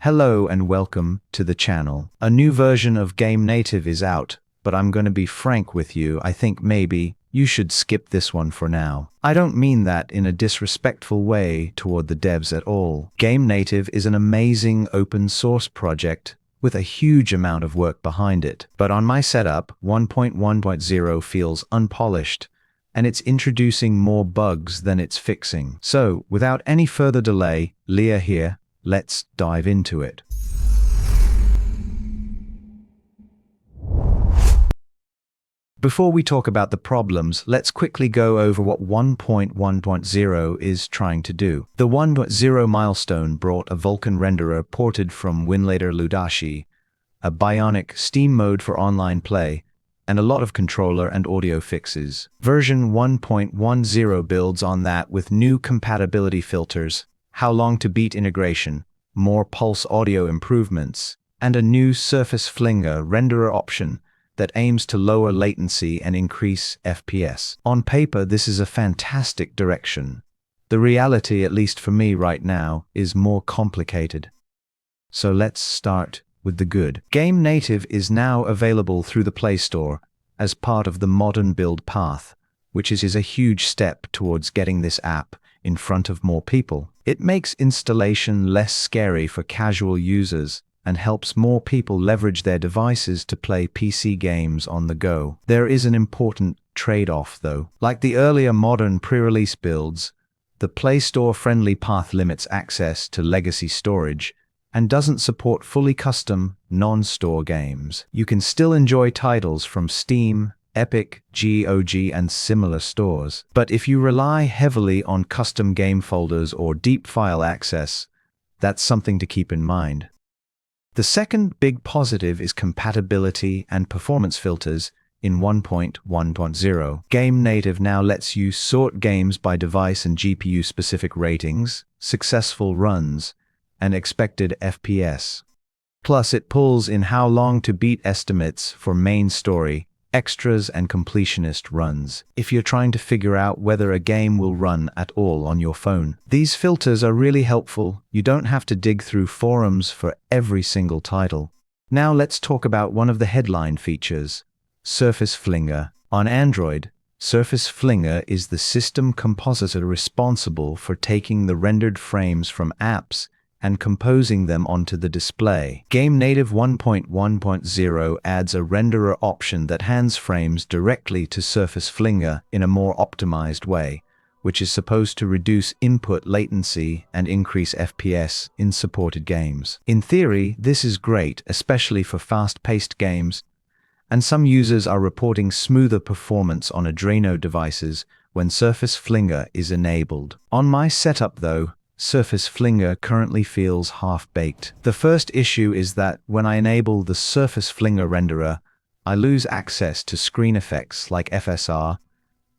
Hello and welcome to the channel. A new version of GameNative is out, but I'm going to be frank with you, I think maybe you should skip this one for now. I don't mean that in a disrespectful way toward the devs at all. GameNative is an amazing open source project with a huge amount of work behind it. But on my setup, 1.1.0 feels unpolished, and it's introducing more bugs than it's fixing. So, without any further delay, Leah here, let's dive into it. Before we talk about the problems, let's quickly go over what 1.1.0 is trying to do. The 1.0 milestone brought a Vulkan renderer ported from Winlator Ludashi, a bionic Steam mode for online play, and a lot of controller and audio fixes. Version 1.10 builds on that with new compatibility filters, how long to beat integration, more pulse audio improvements, and a new SurfaceFlinger renderer option that aims to lower latency and increase FPS. On paper, this is a fantastic direction. The reality, at least for me right now, is more complicated. So let's start with the good. GameNative is now available through the Play Store as part of the modern build path, which is a huge step towards getting this app in front of more people. It makes installation less scary for casual users and helps more people leverage their devices to play PC games on the go. There is an important trade-off, though. Like the earlier modern pre-release builds, the Play Store-friendly path limits access to legacy storage and doesn't support fully custom, non-store games. You can still enjoy titles from Steam, Epic, GOG, and similar stores. But if you rely heavily on custom game folders or deep file access, that's something to keep in mind. The second big positive is compatibility and performance filters in 1.1.0. GameNative now lets you sort games by device and GPU-specific ratings, successful runs, and expected FPS. Plus, it pulls in how long to beat estimates for main story, extras, and completionist runs, if you're trying to figure out whether a game will run at all on your phone. These filters are really helpful. You don't have to dig through forums for every single title. Now let's talk about one of the headline features, SurfaceFlinger. On Android, SurfaceFlinger is the system compositor responsible for taking the rendered frames from apps and composing them onto the display. GameNative 1.1.0 adds a renderer option that hands frames directly to SurfaceFlinger in a more optimized way, which is supposed to reduce input latency and increase FPS in supported games. In theory, this is great, especially for fast-paced games, and some users are reporting smoother performance on Adreno devices when SurfaceFlinger is enabled. On my setup, though, SurfaceFlinger currently feels half-baked. The first issue is that when I enable the SurfaceFlinger renderer, I lose access to screen effects like FSR,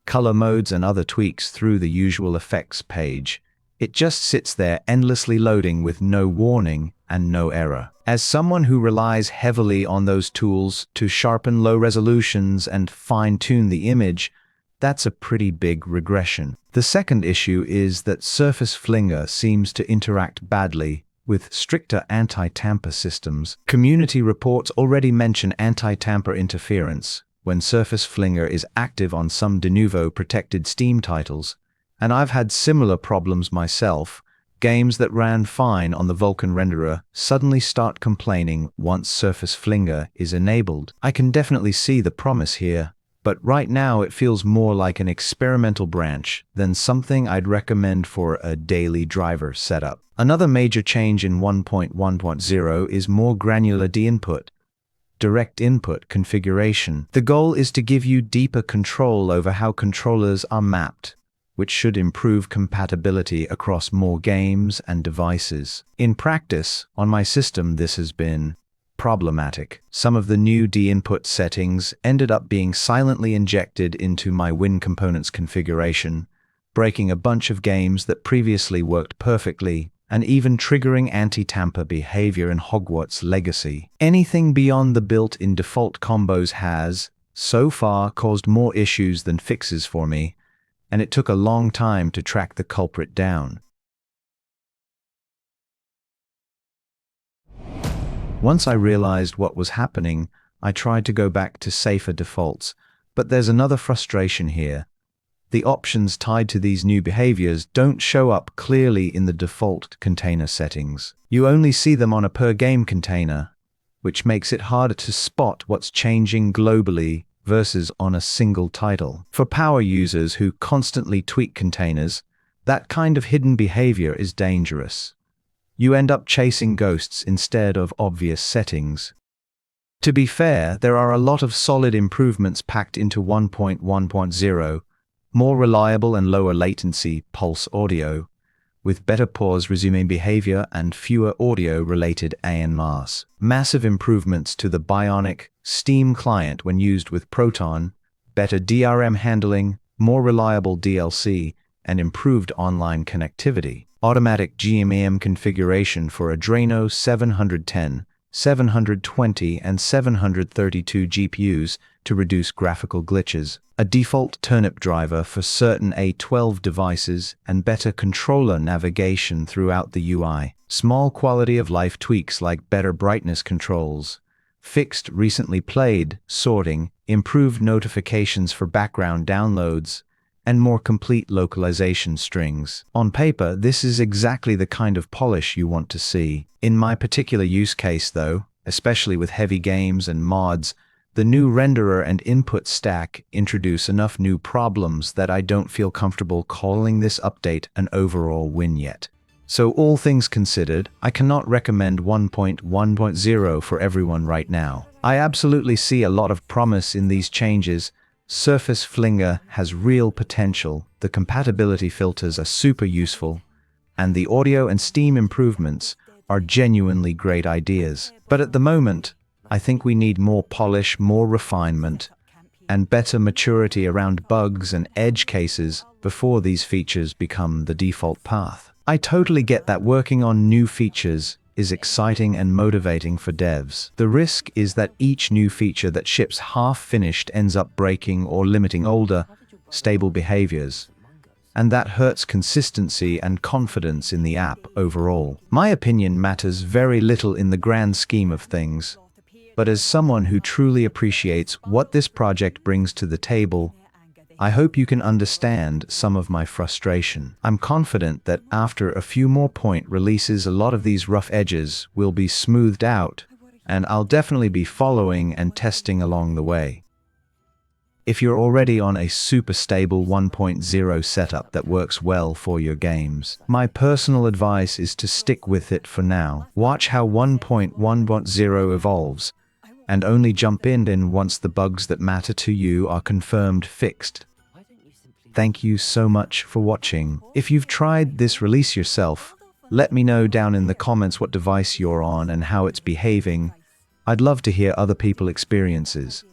color modes, and other tweaks through the usual effects page. It just sits there endlessly loading with no warning and no error. As someone who relies heavily on those tools to sharpen low resolutions and fine-tune the image, that's a pretty big regression. The second issue is that SurfaceFlinger seems to interact badly with stricter anti-tamper systems. Community reports already mention anti-tamper interference when SurfaceFlinger is active on some de novo protected Steam titles, and I've had similar problems myself. Games that ran fine on the Vulkan renderer suddenly start complaining once SurfaceFlinger is enabled. I can definitely see the promise here, but right now it feels more like an experimental branch than something I'd recommend for a daily driver setup. Another major change in 1.1.0 is more granular DInput, direct input configuration. The goal is to give you deeper control over how controllers are mapped, which should improve compatibility across more games and devices. In practice, on my system, this has been problematic. Some of the new DInput settings ended up being silently injected into my Win Components configuration, breaking a bunch of games that previously worked perfectly, and even triggering anti-tamper behavior in Hogwarts Legacy. Anything beyond the built-in default combos has, so far, caused more issues than fixes for me, and it took a long time to track the culprit down. Once I realized what was happening, I tried to go back to safer defaults, but there's another frustration here. The options tied to these new behaviors don't show up clearly in the default container settings. You only see them on a per-game container, which makes it harder to spot what's changing globally versus on a single title. For power users who constantly tweak containers, that kind of hidden behavior is dangerous. You end up chasing ghosts instead of obvious settings. To be fair, there are a lot of solid improvements packed into 1.1.0, more reliable and lower latency pulse audio, with better pause resuming behavior and fewer audio-related ANMRs. Massive improvements to the Bionic Steam client when used with Proton, better DRM handling, more reliable DLC, and improved online connectivity. Automatic GMEM configuration for Adreno 710, 720, and 732 GPUs to reduce graphical glitches. A default turnip driver for certain A12 devices and better controller navigation throughout the UI. Small quality of life tweaks like better brightness controls, fixed recently played sorting, improved notifications for background downloads, and more complete localization strings. On paper, this is exactly the kind of polish you want to see. In my particular use case though, especially with heavy games and mods, the new renderer and input stack introduce enough new problems that I don't feel comfortable calling this update an overall win yet. So all things considered, I cannot recommend 1.1.0 for everyone right now. I absolutely see a lot of promise in these changes. SurfaceFlinger has real potential, the compatibility filters are super useful, and the audio and Steam improvements are genuinely great ideas. But at the moment, I think we need more polish, more refinement, and better maturity around bugs and edge cases before these features become the default path. I totally get that working on new features is exciting and motivating for devs. The risk is that each new feature that ships half-finished ends up breaking or limiting older, stable behaviors, and that hurts consistency and confidence in the app overall. My opinion matters very little in the grand scheme of things, but as someone who truly appreciates what this project brings to the table, I hope you can understand some of my frustration. I'm confident that after a few more point releases, a lot of these rough edges will be smoothed out, and I'll definitely be following and testing along the way. If you're already on a super stable 1.0 setup that works well for your games, my personal advice is to stick with it for now. Watch how 1.1.0 evolves, and only jump in once the bugs that matter to you are confirmed fixed. Thank you so much for watching. If you've tried this release yourself, let me know down in the comments what device you're on and how it's behaving. I'd love to hear other people's experiences.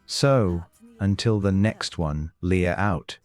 So, until the next one, Leah out.